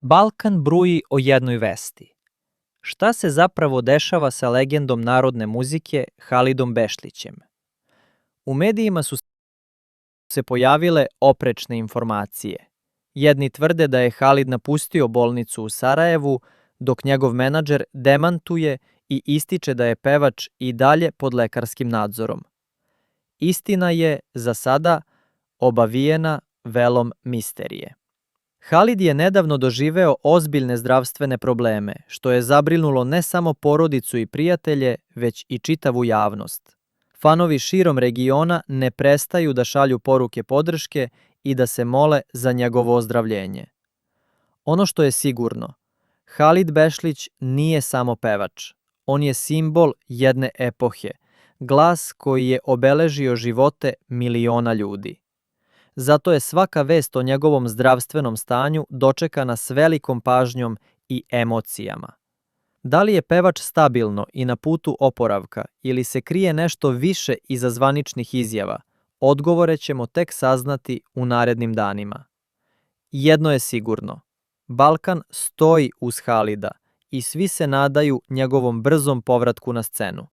Balkan bruji o jednoj vesti. Šta se zapravo dešava sa legendom narodne muzike Halidom Bešlićem? U medijima su se pojavile oprečne informacije. Jedni tvrde da je Halid napustio bolnicu u Sarajevu, dok njegov menadžer demantuje i ističe da je pevač i dalje pod lekarskim nadzorom. Istina je, za sada, obavijena velom misterije. Halid je nedavno doživeo ozbiljne zdravstvene probleme, što je zabrinulo ne samo porodicu i prijatelje, već i čitavu javnost. Fanovi širom regiona ne prestaju da šalju poruke podrške i da se mole za njegovo ozdravljenje. Ono što je sigurno, Halid Bešlić nije samo pevač. On je simbol jedne epohe, glas koji je obeležio živote miliona ljudi. Zato je svaka vest o njegovom zdravstvenom stanju dočekana s velikom pažnjom i emocijama. Da li je pevač stabilno i na putu oporavka ili se krije nešto više iza zvaničnih izjava, odgovore ćemo tek saznati u narednim danima. Jedno je sigurno, Balkan stoji uz Halida i svi se nadaju njegovom brzom povratku na scenu.